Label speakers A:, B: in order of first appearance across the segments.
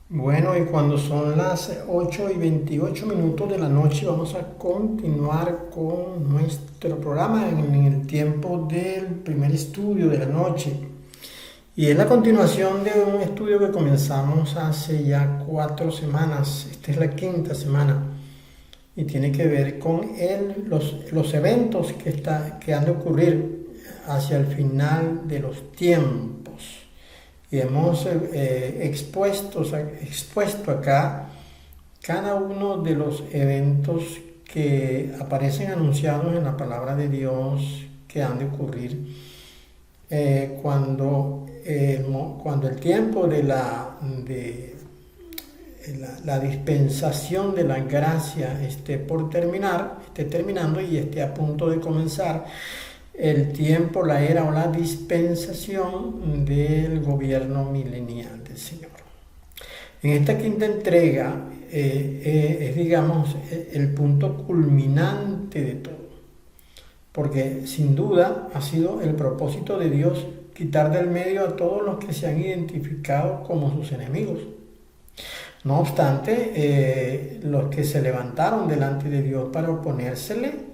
A: Bueno, y cuando son las 8:28 de la noche, vamos a continuar con nuestro programa en el tiempo del primer estudio de la noche. Y es la continuación de un estudio que comenzamos hace ya 4 semanas. Esta es la 5ª semana y tiene que ver con los eventos que han de ocurrir hacia el final de los tiempos. Y hemos expuesto acá cada uno de los eventos que aparecen anunciados en la palabra de Dios que han de ocurrir cuando el tiempo de la dispensación de la gracia esté terminando y esté a punto de comenzar el tiempo, la era o la dispensación del gobierno milenial del Señor. En esta 5ª entrega es, digamos, el punto culminante de todo, porque sin duda ha sido el propósito de Dios quitar del medio a todos los que se han identificado como sus enemigos. No obstante, los que se levantaron delante de Dios para oponérsele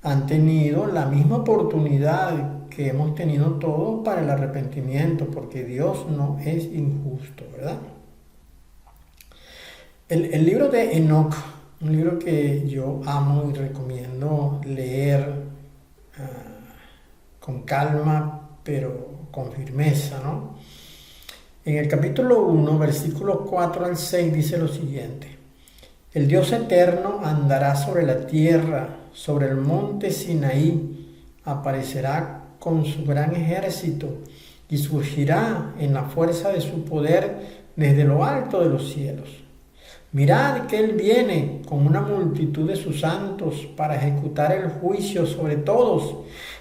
A: han tenido la misma oportunidad que hemos tenido todos para el arrepentimiento, porque Dios no es injusto, ¿verdad? El libro de Enoc, un libro que yo amo y recomiendo leer con calma, pero con firmeza, ¿no? En el capítulo 1, versículos 4 al 6, dice lo siguiente: El Dios eterno andará sobre la tierra, sobre el monte Sinaí, aparecerá con su gran ejército y surgirá en la fuerza de su poder desde lo alto de los cielos. Mirad que Él viene con una multitud de sus santos para ejecutar el juicio sobre todos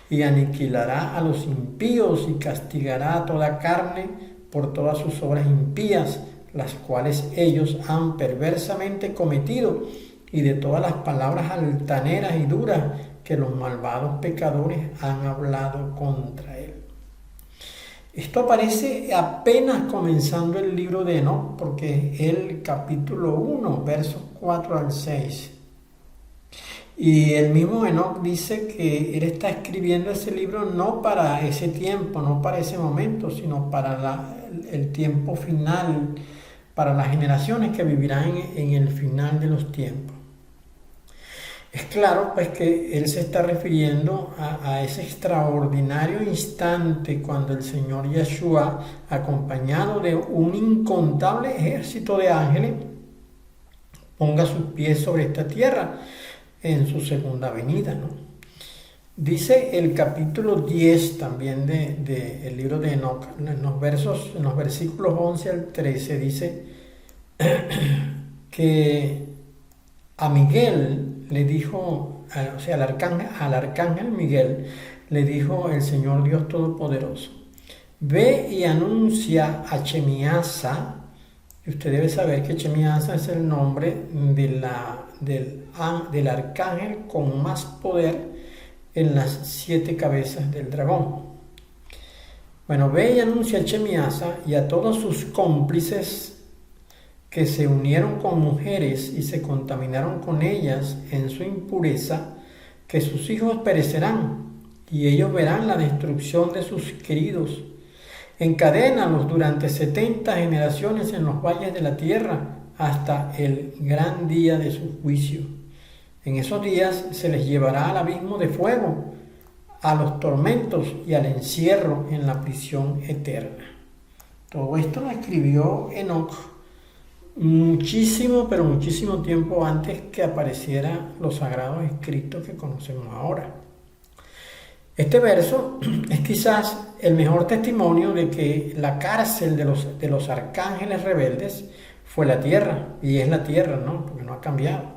A: y aniquilará a los impíos y castigará a toda carne por todas sus obras impías, las cuales ellos han perversamente cometido, y de todas las palabras altaneras y duras que los malvados pecadores han hablado contra él. Esto aparece apenas comenzando el libro de Enoc, porque es el capítulo 1, versos 4 al 6. Y el mismo Enoc dice que él está escribiendo ese libro no para ese tiempo, no para ese momento, sino para el tiempo final, para las generaciones que vivirán en el final de los tiempos. Es claro pues que él se está refiriendo a ese extraordinario instante cuando el Señor Yeshua, acompañado de un incontable ejército de ángeles, ponga sus pies sobre esta tierra en su segunda venida, ¿no? Dice el capítulo 10 también del libro de Enoc, en los versículos 11 al 13, dice que a Miguel le dijo, al arcángel Miguel le dijo el Señor Dios Todopoderoso: ve y anuncia a Chemiasa. Y usted debe saber que Chemiasa es el nombre del arcángel con más poder en las 7 cabezas del dragón. Bueno, ve y anuncia a Chemiasa y a todos sus cómplices que se unieron con mujeres y se contaminaron con ellas en su impureza, que sus hijos perecerán y ellos verán la destrucción de sus queridos. Encadénalos durante 70 generaciones en los valles de la tierra hasta el gran día de su juicio. En esos días se les llevará al abismo de fuego, a los tormentos y al encierro en la prisión eterna. Todo esto lo escribió Enoc muchísimo, pero muchísimo tiempo antes que aparecieran los sagrados escritos que conocemos ahora. Este verso es quizás el mejor testimonio de que la cárcel de los arcángeles rebeldes fue la tierra, y es la tierra, ¿no? Porque no ha cambiado.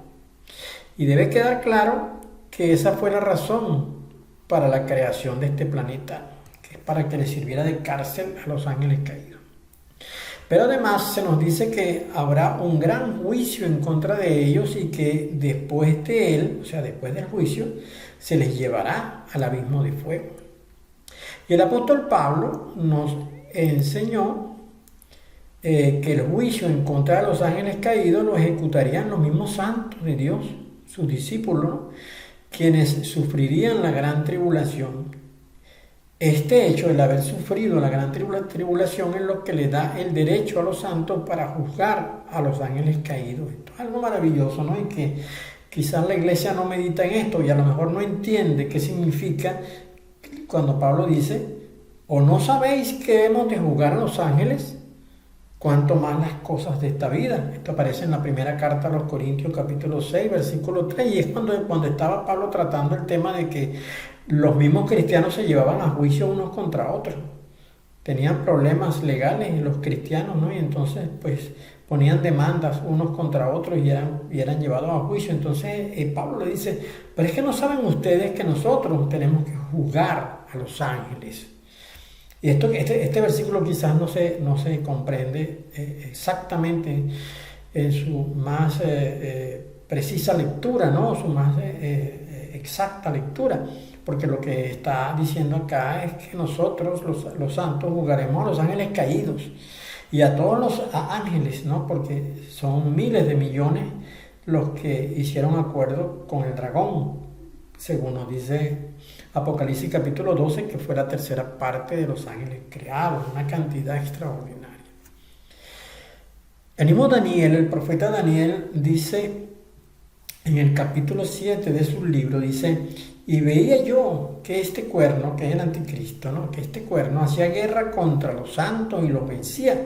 A: Y debe quedar claro que esa fue la razón para la creación de este planeta, que es para que le sirviera de cárcel a los ángeles caídos. Pero además se nos dice que habrá un gran juicio en contra de ellos y que después de él, o sea, después del juicio, se les llevará al abismo de fuego. Y el apóstol Pablo nos enseñó que el juicio en contra de los ángeles caídos lo ejecutarían los mismos santos de Dios, sus discípulos, ¿no? Quienes sufrirían la gran tribulación. Este hecho, el haber sufrido la gran tribulación, es lo que le da el derecho a los santos para juzgar a los ángeles caídos. Esto es algo maravilloso, ¿no? Y que quizás la iglesia no medita en esto y a lo mejor no entiende qué significa cuando Pablo dice: ¿o no sabéis que hemos de juzgar a los ángeles? Cuanto más las cosas de esta vida. Esto aparece en la primera carta a los Corintios, capítulo 6, versículo 3, y es cuando estaba Pablo tratando el tema de que los mismos cristianos se llevaban a juicio unos contra otros. Tenían problemas legales los cristianos, ¿no? Y entonces pues ponían demandas unos contra otros y eran llevados a juicio. Entonces Pablo le dice: pero es que no saben ustedes que nosotros tenemos que juzgar a los ángeles. Y este versículo quizás no se comprende exactamente en su más precisa lectura, ¿no? Su más exacta lectura, porque lo que está diciendo acá es que nosotros, los santos, juzgaremos a los ángeles caídos y a todos los ángeles, ¿no? Porque son miles de millones los que hicieron acuerdo con el dragón, según nos dice Apocalipsis capítulo 12, que fue la tercera parte de los ángeles creados, una cantidad extraordinaria. El mismo Daniel, el profeta Daniel, dice en el capítulo 7 de su libro, dice: y veía yo que este cuerno, que es el anticristo, ¿no? Que este cuerno hacía guerra contra los santos y los vencía,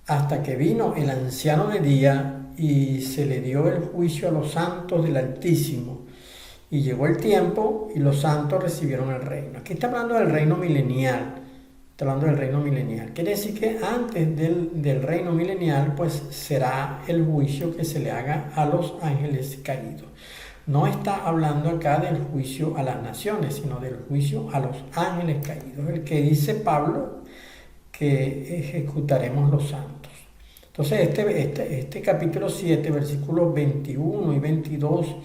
A: hasta que vino el anciano de día y se le dio el juicio a los santos del Altísimo. Y llegó el tiempo y los santos recibieron el reino. Aquí está hablando del reino milenial. Está hablando del reino milenial. Quiere decir que antes del reino milenial, pues será el juicio que se le haga a los ángeles caídos. No está hablando acá del juicio a las naciones, sino del juicio a los ángeles caídos. El que dice Pablo que ejecutaremos los santos. Entonces este capítulo 7, versículos 21 y 22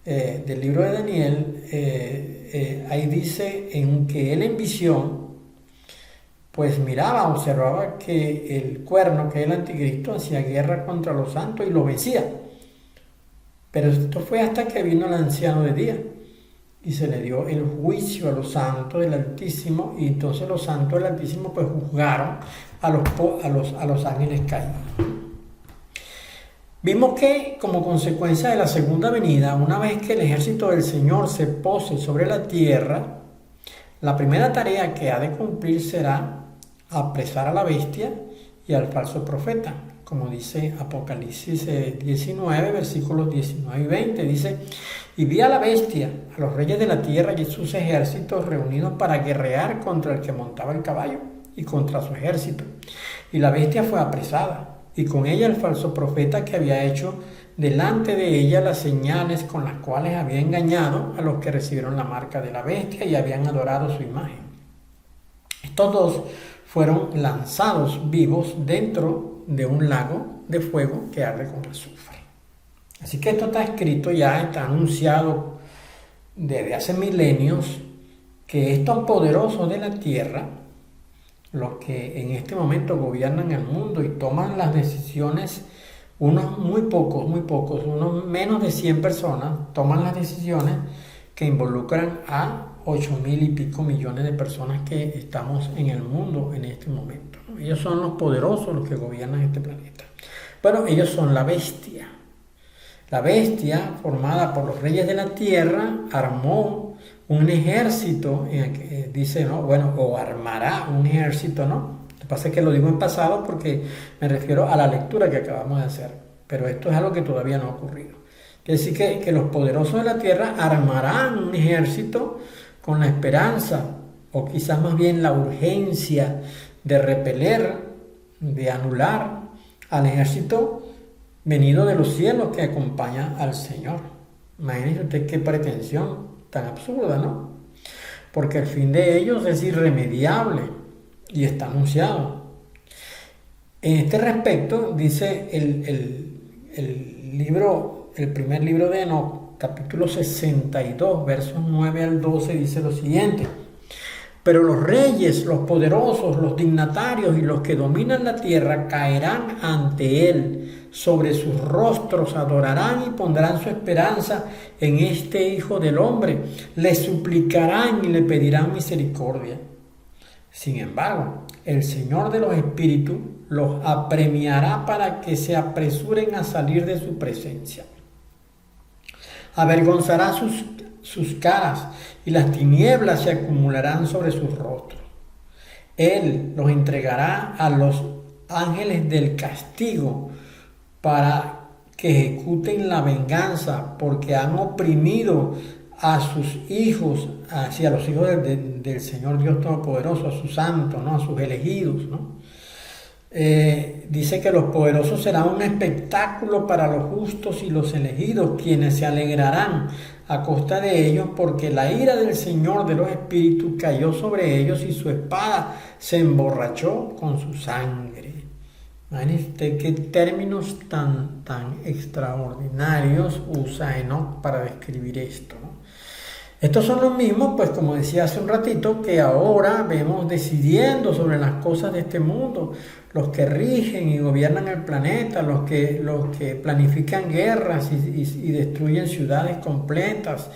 A: del libro de Daniel, ahí dice en que él en visión pues miraba, observaba que el cuerno, que es el anticristo, hacía guerra contra los santos y los vencía. Pero esto fue hasta que vino el anciano de día y se le dio el juicio a los santos del Altísimo, y entonces los santos del Altísimo pues juzgaron a los ángeles caídos. Vimos que como consecuencia de la segunda venida, una vez que el ejército del Señor se pose sobre la tierra, la primera tarea que ha de cumplir será apresar a la bestia y al falso profeta, como dice Apocalipsis 19, versículos 19 y 20. Dice: y vi a la bestia, a los reyes de la tierra y sus ejércitos reunidos para guerrear contra el que montaba el caballo y contra su ejército. Y la bestia fue apresada, y con ella el falso profeta que había hecho delante de ella las señales con las cuales había engañado a los que recibieron la marca de la bestia y habían adorado su imagen. Estos dos fueron lanzados vivos dentro de un lago de fuego que arde con azufre. Así que esto está escrito ya, está anunciado desde hace milenios, que estos poderosos de la tierra, los que en este momento gobiernan el mundo y toman las decisiones, unos muy pocos, unos menos de 100 personas, toman las decisiones que involucran a 8.000 y pico millones de personas que estamos en el mundo en este momento, ¿no? Ellos son los poderosos, los que gobiernan este planeta. Bueno, ellos son la bestia. La bestia, formada por los reyes de la tierra, armó un ejército, dice, ¿no? Bueno, o armará un ejército, ¿no? Lo que pasa es que lo digo en pasado porque me refiero a la lectura que acabamos de hacer, pero esto es algo que todavía no ha ocurrido. Quiere decir que los poderosos de la tierra armarán un ejército con la esperanza, o quizás más bien la urgencia, de repeler, de anular al ejército venido de los cielos que acompaña al Señor. Imagínense usted qué pretensión tan absurda, ¿no? Porque el fin de ellos es irremediable y está anunciado. En este respecto, dice el primer libro de Enoc, capítulo 62, versos 9 al 12, dice lo siguiente: pero los reyes, los poderosos, los dignatarios y los que dominan la tierra caerán ante él, sobre sus rostros adorarán y pondrán su esperanza en este Hijo del Hombre, le suplicarán y le pedirán misericordia. Sin embargo, el Señor de los Espíritus los apremiará para que se apresuren a salir de su presencia. Avergonzará sus caras y las tinieblas se acumularán sobre sus rostros. Él los entregará a los ángeles del castigo para que ejecuten la venganza, porque han oprimido a sus hijos, hacia los hijos del Señor Dios Todopoderoso, a sus santos, ¿no? A sus elegidos, ¿no? Dice que los poderosos serán un espectáculo para los justos y los elegidos, quienes se alegrarán a costa de ellos, porque la ira del Señor de los Espíritus cayó sobre ellos y su espada se emborrachó con su sangre. Imagínense qué términos tan extraordinarios usa Enoc para describir esto, ¿no? Estos son los mismos, pues como decía hace un ratito, que ahora vemos decidiendo sobre las cosas de este mundo, los que rigen y gobiernan el planeta, los que planifican guerras y destruyen ciudades completas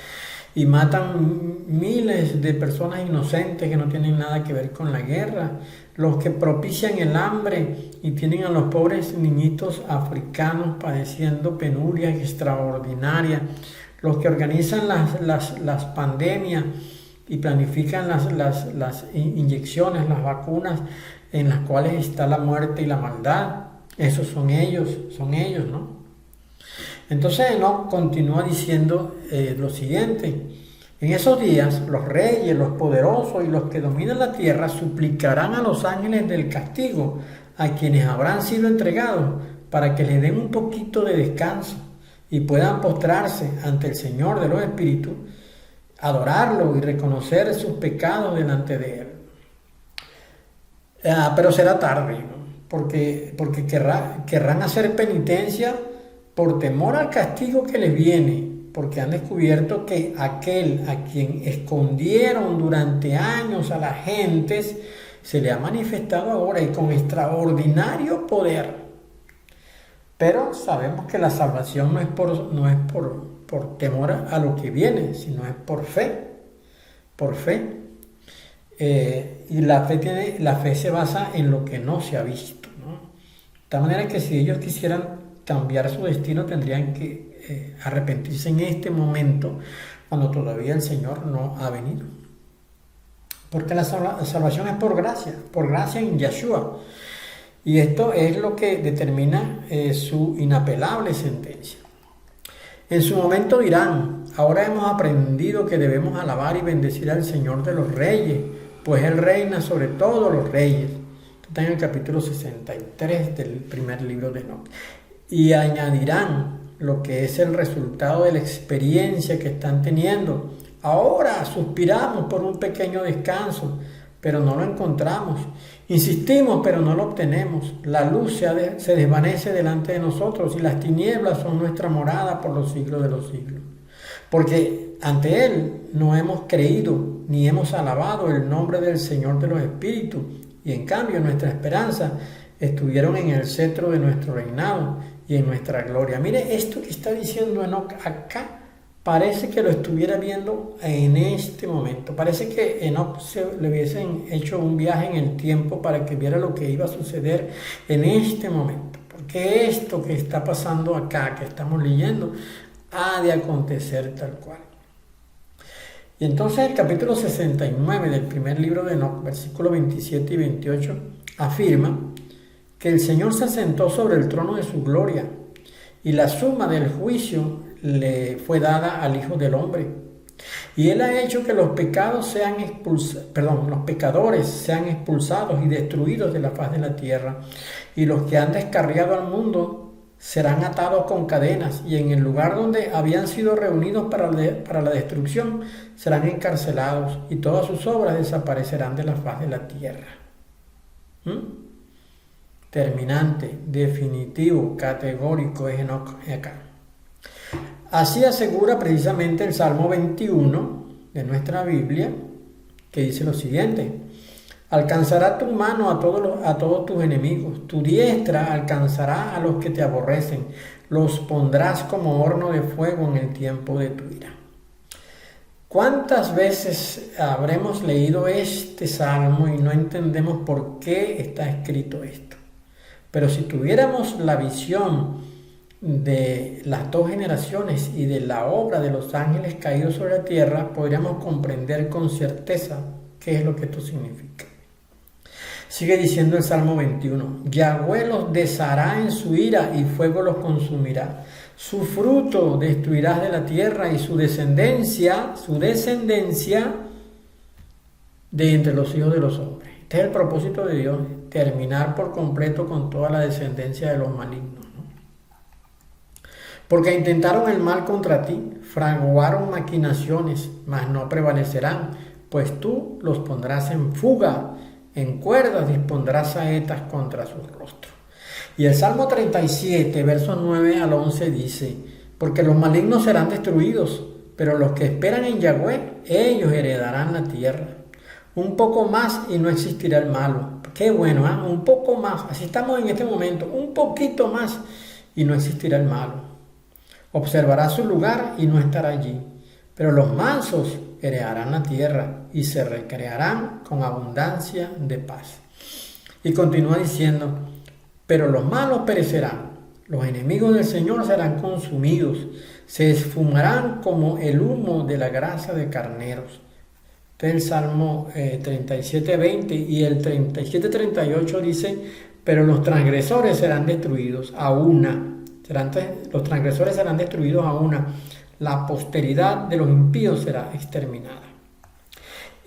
A: y matan miles de personas inocentes que no tienen nada que ver con la guerra, los que propician el hambre y tienen a los pobres niñitos africanos padeciendo penurias extraordinarias, los que organizan las pandemias y planifican las inyecciones, las vacunas en las cuales está la muerte y la maldad. Esos son ellos, ¿no? Entonces Enoc continúa diciendo lo siguiente: en esos días los reyes, los poderosos y los que dominan la tierra suplicarán a los ángeles del castigo, a quienes habrán sido entregados, para que les den un poquito de descanso y puedan postrarse ante el Señor de los Espíritus, adorarlo y reconocer sus pecados delante de Él. Pero será tarde, ¿no? Porque querrán hacer penitencia por temor al castigo que les viene, porque han descubierto que aquel a quien escondieron durante años a las gentes se le ha manifestado ahora y con extraordinario poder. Pero sabemos que la salvación no es por temor a lo que viene, sino es por fe. Por fe. Y la fe se basa en lo que no se ha visto, ¿no? De tal manera que si ellos quisieran cambiar su destino, tendrían que arrepentirse en este momento, cuando todavía el Señor no ha venido. Porque la salvación es por gracia en Yeshua. Y esto es lo que determina su inapelable sentencia. En su momento dirán: ahora hemos aprendido que debemos alabar y bendecir al Señor de los reyes, pues Él reina sobre todos los reyes. Esto está en el capítulo 63 del primer libro de Enoc. Y añadirán lo que es el resultado de la experiencia que están teniendo: ahora suspiramos por un pequeño descanso, pero no lo encontramos. Insistimos, pero no lo obtenemos. La luz se desvanece delante de nosotros y las tinieblas son nuestra morada por los siglos de los siglos. Porque ante Él no hemos creído ni hemos alabado el nombre del Señor de los Espíritus, y en cambio nuestra esperanza estuvieron en el cetro de nuestro reinado y en nuestra gloria. Mire, esto que está diciendo Enoc acá parece que lo estuviera viendo en este momento. Parece que Enoc le hubiesen hecho un viaje en el tiempo para que viera lo que iba a suceder en este momento. Porque esto que está pasando acá, que estamos leyendo, ha de acontecer tal cual. Y entonces el capítulo 69 del primer libro de Enoc, versículos 27 y 28, afirma que el Señor se sentó sobre el trono de su gloria y la suma del juicio le fue dada al Hijo del Hombre. Y Él ha hecho que los pecadores sean expulsados y destruidos de la faz de la tierra. Y los que han descarriado al mundo serán atados con cadenas, y en el lugar donde habían sido reunidos para la destrucción serán encarcelados, y todas sus obras desaparecerán de la faz de la tierra. terminante, definitivo, categórico es Enoc acá. Así asegura precisamente el Salmo 21 de nuestra Biblia, que dice lo siguiente: alcanzará tu mano a todos tus enemigos, tu diestra alcanzará a los que te aborrecen, los pondrás como horno de fuego en el tiempo de tu ira. ¿Cuántas veces habremos leído este salmo y no entendemos por qué está escrito esto? Pero si tuviéramos la visión de las dos generaciones y de la obra de los ángeles caídos sobre la tierra, podríamos comprender con certeza qué es lo que esto significa. Sigue diciendo el Salmo 21, Yahweh los deshará en su ira y fuego los consumirá. Su fruto destruirás de la tierra y su descendencia de entre los hijos de los hombres. Este es el propósito de Dios, terminar por completo con toda la descendencia de los malignos, ¿no? Porque intentaron el mal contra ti, fraguaron maquinaciones, mas no prevalecerán, pues tú los pondrás en fuga, en cuerdas dispondrás saetas contra sus rostros. Y el Salmo 37, versos 9 al 11 dice, porque los malignos serán destruidos, pero los que esperan en Yahweh, ellos heredarán la tierra. Un poco más y no existirá el malo. Qué bueno, ¿eh? Un poco más. Así estamos en este momento. Un poquito más y no existirá el malo. Observará su lugar y no estará allí. Pero los mansos heredarán la tierra y se recrearán con abundancia de paz. Y continúa diciendo, pero los malos perecerán. Los enemigos del Señor serán consumidos. Se esfumarán como el humo de la grasa de carneros. Este es el Salmo 37:20 y el 37:38 dice, pero los transgresores serán destruidos a una. Los transgresores serán destruidos a una. La posteridad de los impíos será exterminada.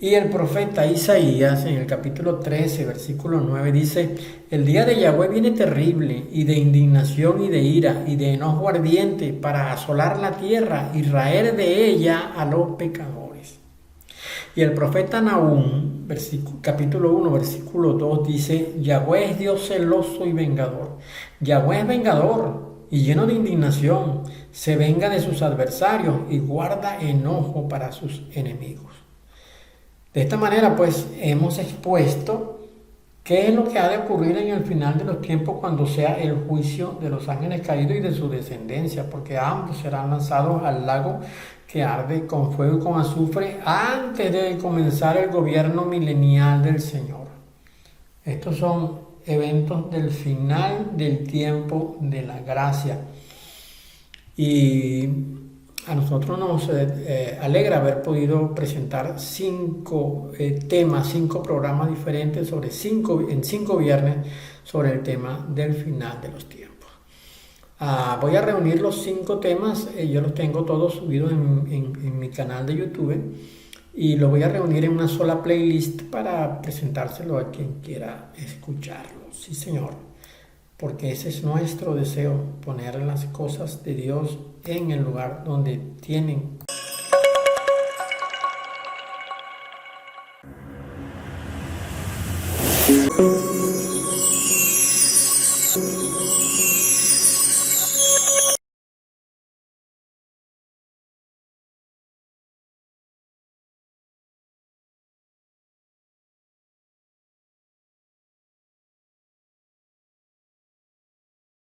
A: Y el profeta Isaías en el capítulo 13, versículo 9 dice, el día de Yahweh viene terrible y de indignación y de ira y de enojo ardiente para asolar la tierra y raer de ella a los pecadores. Y el profeta Nahum, capítulo 1, versículo 2 dice, Yahweh es Dios celoso y vengador. Yahweh es vengador y lleno de indignación, se venga de sus adversarios y guarda enojo para sus enemigos. De esta manera, pues, hemos expuesto qué es lo que ha de ocurrir en el final de los tiempos cuando sea el juicio de los ángeles caídos y de su descendencia, porque ambos serán lanzados al lago que arde con fuego y con azufre antes de comenzar el gobierno milenial del Señor. Estos son eventos del final del tiempo de la gracia. Y a nosotros nos alegra haber podido presentar 5 temas, 5 programas diferentes en 5 viernes sobre el tema del final de los tiempos. Voy a reunir los 5 temas, yo los tengo todos subidos en mi canal de YouTube y los voy a reunir en una sola playlist para presentárselo a quien quiera escucharlo. Sí, Señor, porque ese es nuestro deseo, poner las cosas de Dios en el lugar donde tienen